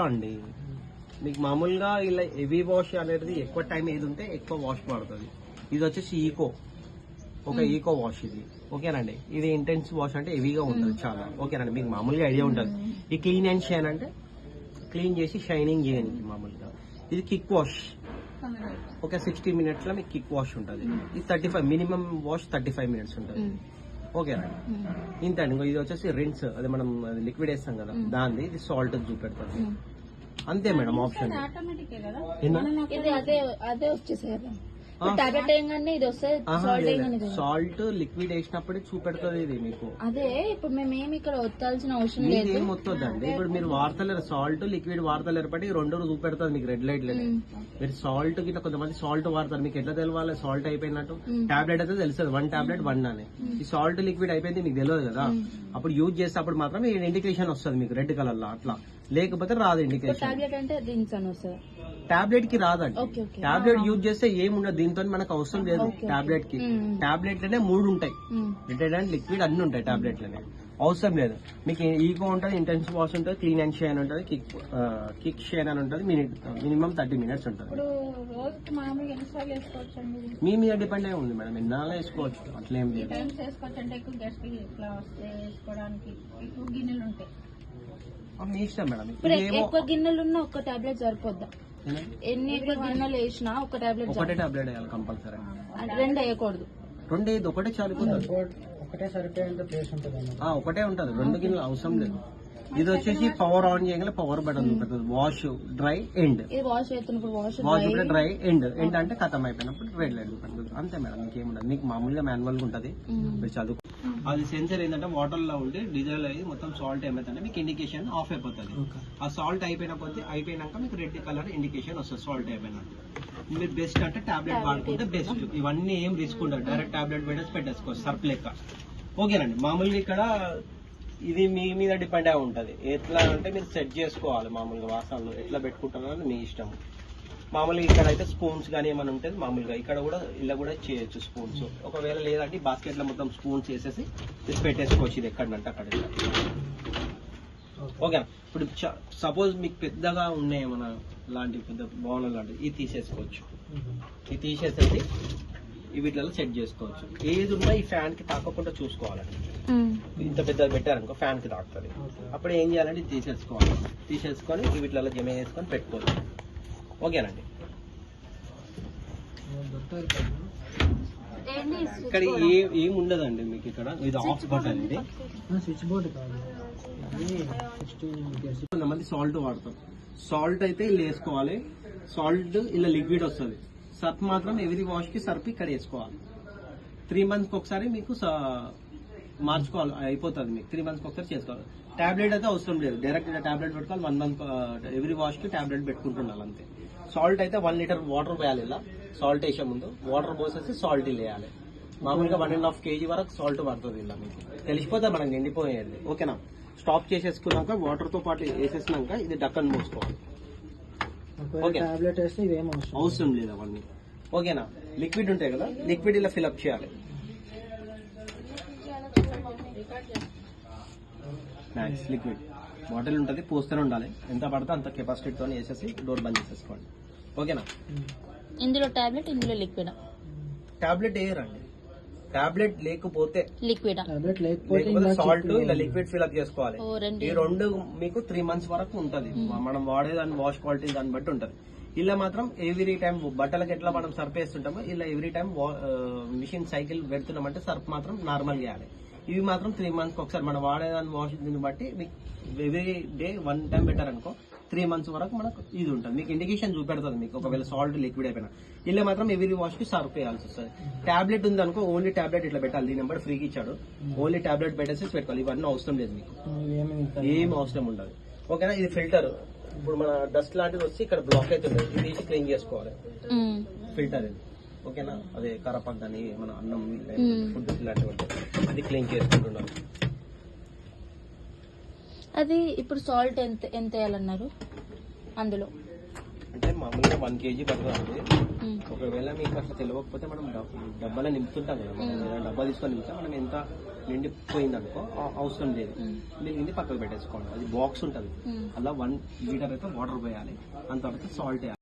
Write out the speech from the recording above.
అండి మీకు మామూలుగా ఇలా హెవీ వాష్ అనేది ఎక్కువ టైం ఏది ఉంటే ఎక్కువ వాష్ పడుతుంది. ఇది వచ్చేసి ఈకో వాష్ ఇది. ఓకేనండి, ఇది ఇంటెన్స్ వాష్ అంటే హెవీగా ఉంటుంది చాలా. ఓకేనండి, మీకు మామూలుగా ఐడియా ఉంటుంది. ఈ క్లీన్ అండ్ షైన్ అంటే క్లీన్ చేసి షైనింగ్ చేయడానికి మామూలుగా. ఇది కిక్ వాష్, ఒక 60 minutes లో మీకు కిక్ వాష్ ఉంటుంది. ఇది 35 మినిమం వాష్ 35 minutes ఉంటుంది. ఓకేనండి, ఇంత అండి. ఇది వచ్చేసి రిన్స్, అదే మనం లిక్విడ్ వేస్తాం కదా దాన్ని. ఇది సాల్ట్ చూపెడుతుంది అంతే మేడం. ఆప్షన్ సాల్ట్ లిక్విడ్ వేసినప్పుడే చూపెడుతుంది ఇది మీకు. అదే ఇప్పుడు మేమేమి ఇక్కడ వత్తాల్సిన అవసరం లేదు. ఏం వస్తుందండి, ఇప్పుడు మీరు వాడతలేరు, సాల్ట్ లిక్విడ్ వాడతలేరు బట్టి రెండు చూపెడుతుంది మీకు రెడ్ లైట్ లోనే. మీరు సాల్ట్ గిట్లా కొంతమంది సాల్ట్ వాడతారు, మీకు ఎట్లా తెలవాలి సాల్ట్ అయిపోయినట్టు? టాబ్లెట్ అయితే తెలుస్తుంది 1 tablet 1 అని. ఈ సాల్ట్ లిక్విడ్ అయిపోయింది మీకు తెలియదు కదా, అప్పుడు యూజ్ చేసేటప్పుడు మాత్రం ఇండికేషన్ వస్తుంది మీకు రెడ్ కలర్ లో. అట్లా లేకపోతే రాదు ఇండికేషన్. టాబ్లెట్ కి రాదండి. టాబ్లెట్ యూజ్ చేస్తే ఏముండదు, దీంతో మనకు అవసరం లేదు. టాబ్లెట్ కి టాబ్లెట్ లోనే 3 ఉంటాయి, లిక్విడ్ అండ్ లిక్విడ్ అన్ని ఉంటాయి టాబ్లెట్ లోనే. అవసరం లేదు మీకు. ఈకో ఉంటుంది, ఇంటెన్సివ్ వాష్ ఉంటుంది, క్లీన్ అండ్ షైన్ ఉంటుంది, కిక్ షైన్ అని ఉంటుంది. మినిమం 30 minutes ఉంటుంది. మీ మీద డిపెండ్ అయి ఉంది మేడం, ఎన్నాళ్ళు వేసుకోవచ్చు, అట్లేం లేదు. మీ ఇష్టం మేడం. ఎక్కువ గిన్నెలు ఉన్న ఒక టాబ్లెట్ సరిపోద్దా? ఎన్ని ఎక్కువ గిన్నెలు వేసినా ఒక టాబ్లెట్, ఒకటే టాబ్లెట్ వేయాలి కంపల్సరీ. 2 వేయకూడదు. 2 వేయద్దు, ఒకటే చాలిపోతుంది. ఒకటే ఉంటుంది, 2 గిన్నెలు అవసరం లేదు. ఇది వచ్చేసి పవర్ ఆన్ చేయగల పవర్ బటన్ చూపెడుతుంది. వాష్ డ్రై ఎండ్, వాష్ చేస్తున్నప్పుడు వాష్ డ్రై ఎండ్ అంటే ఖతం అయిపోయినప్పుడు రెడ్ లైట్ చూపెడుతుంది. అంతే మేడం, ఇంకేముండదు. మీకు మామూలుగా మాన్యువల్ గా ఉంటుంది, మీరు చదువు. అది సెన్సర్ ఏంటంటే వాటర్ లో ఉండి డిజైల్ అయ్యి మొత్తం సాల్ట్ ఏమైతుందంటే మీకు ఇండికేషన్ ఆఫ్ అయిపోతుంది. ఆ సాల్ట్ అయిపోయినాక మీకు రెడ్ కలర్ ఇండికేషన్ వస్తుంది సాల్ట్ అయిపోయినట్టు. మీరు బెస్ట్ అంటే టాబ్లెట్ వాడుకుంటే బెస్ట్. ఇవన్నీ ఏం రిస్క్ ఉండదు, డైరెక్ట్ టాబ్లెట్ పెట్టేసుకోవచ్చు సర్ప్ లెక్క. ఓకేనండి, మామూలుగా ఇక్కడ ఇది మీ మీద డిపెండ్ అయి ఉంటుంది. ఎట్లా అంటే మీరు సెట్ చేసుకోవాలి మామూలుగా వాసనలు ఎట్లా పెట్టుకుంటున్నారని మీ ఇష్టం. మామూలుగా ఇక్కడ అయితే స్పూన్స్ కానీ ఏమైనా ఉంటుంది మామూలుగా ఇక్కడ కూడా ఇలా కూడా చేయొచ్చు స్పూన్స్. ఒకవేళ లేదంటే బాస్కెట్ లో మొత్తం స్పూన్స్ వేసేసి పెట్టేసుకోవచ్చు. ఇది ఎక్కడంటే అక్కడ. ఓకేనా, ఇప్పుడు సపోజ్ మీకు పెద్దగా ఉన్నాయి ఏమన్నా లాంటివి, పెద్ద బౌల్ లాంటివి, ఇది తీసేసుకోవచ్చు. ఇది తీసేసేసి వీటిలో సెట్ చేసుకోవచ్చు. ఏది ఉన్నా ఈ ఫ్యాన్ కి తాకకుండా చూసుకోవాలండి. ఇంత పెద్దగా పెట్టారనుకో ఫ్యాన్ కి తాకుతుంది. అప్పుడు ఏం చేయాలంటే ఇది తీసేసుకొని వీటిలో జమ చేసుకొని పెట్టుకోవచ్చు. ఓకేనండి, ఇక్కడ ఏం ఉండదండి మీకు. ఇక్కడ ఇది ఆఫ్ బటన్, ఇది స్విచ్ బోర్డ్ కాదు. కొంతమంది సాల్ట్ వాడతాం, సాల్ట్ అయితే ఇలా వేసుకోవాలి. సాల్ట్ ఇలా లిక్విడ్ వస్తుంది. సర్ఫ్ మాత్రం ఎవ్రీ వాష్ కి సర్ఫ్ ఇక్కడ వేసుకోవాలి. 3 months ఒకసారి మీకు మార్చుకోవాలి, అయిపోతుంది మీకు. 3 months ఒకసారి చేసుకోవాలి. టాబ్లెట్ అయితే అవసరం లేదు, డైరెక్ట్ టాబ్లెట్ పెట్టుకోవాలి. 1 month ఎవ్రీ వాష్ కి టాబ్లెట్ పెట్టుకుంటున్నాను అంతే. సాల్ట్ అయితే 1 liter వాటర్ పోయాలి. ఇలా సాల్ట్ వేసే ముందు వాటర్ పోసేసి సాల్ట్ వేయాలి. మామూలుగా 1.5 kg వరకు సాల్ట్ పడుతుంది. ఇలా మీకు తెలిసిపోతే మనకు నిండిపోయేది. ఓకేనా, స్టాప్ చేసేసుకున్నాక వాటర్ తో పాటు వేసేసినాక ఇది డక్కన్ మూసుకోవాలి. అవసరం లేదు అవన్నీ. ఓకేనా, లిక్విడ్ ఉంటాయి కదా, లిక్విడ్ ఇలా ఫిల్అప్ చేయాలి. మ్యాక్స్ లిక్విడ్ బాటిల్ ఉంటుంది, పోస్తూనే ఉండాలి. ఎంత పడితే అంత కెపాసిటీతో వేసేసి డోర్ బంద్ చేసేసుకోండి. ఓకేనా, ఇందులో టాబ్లెట్, ఇందులో లిక్విడ్. టాబ్లెట్ వేయరండి, టాబ్లెట్ లేకపోతే లిక్విడ్, సాల్ట్ ఇలా లిక్విడ్ ఫిల్అప్ చేసుకోవాలి. ఈ 2 మీకు 3 months వరకు ఉంటది. మనం వాడేదాన్ని వాష్ క్వాలిటీ దాన్ని బట్టి ఉంటది. ఇలా మాత్రం ఎవ్రీ టైం బట్టలకు ఎట్లా మనం సర్ఫ్ వేస్తుంటామో ఇలా ఎవ్రీ టైం మిషన్ సైకిల్ పెడుతున్నామంటే సర్ఫ్ మాత్రం నార్మల్ వేయాలి. ఇవి మాత్రం 3 months ఒకసారి మనం వాడేదాన్ని వాష్ దీన్ని బట్టి మీకు ఎవ్రీ డే 1 time పెట్టారనుకో 3 months వరకు మనకు ఇది ఉంటుంది. మీకు ఇండికేషన్ చూపెడుతుంది మీకు ఒకవేళ సాల్ట్ లిక్విడ్ అయిపోయినా. ఇలా మాత్రం ఎవ్రీ వాష్ కి సర్ఫ్ వేయాల్సి వస్తుంది. టాబ్లెట్ ఉంది అనుకో, ఓన్లీ టాబ్లెట్ ఇట్లా పెట్టాలి. దీని నెంబర్ ఫ్రీకి ఇచ్చాడు, ఓన్లీ టాబ్లెట్ పెట్టేసి పెట్టుకోవాలి. ఇవన్నీ అవసరం లేదు మీకు, ఏం అవసరం ఉండదు. ఓకేనా, ఇది ఫిల్టర్. ఇప్పుడు మన డస్ట్ లాంటిది వచ్చి ఇక్కడ బ్లాక్ అవుతుంది, ఇది తీసి క్లీన్ చేసుకోవాలి. ఫిల్టర్ ఇది. ఓకేనా, అదే కరపక్ అని మన అన్నం ఫుడ్ ఇలాంటివి అది క్లీన్ చేసుకుంటున్నాం. అది ఇప్పుడు సాల్ట్ ఎంత వేయాలన్నారు అందులో? అంటే మామూలుగా 1 kg పడుతుంది. ఒకవేళ మీకు అట్లా తెలియకపోతే మనం డబ్బాలో నింపుతుంటాం కదా, మనం ఏదైనా డబ్బా తీసుకొని నింపితే మనం ఎంత నిండిపోయింది అనుకో అవసరం లేదు, మిగిలింది పక్కకు పెట్టేసుకోండి. అది బాక్స్ ఉంటుంది, అలా 1 లీటర్ అయితే వాటర్ పోయాలి, అంతవరకు సాల్ట్ వేయాలి.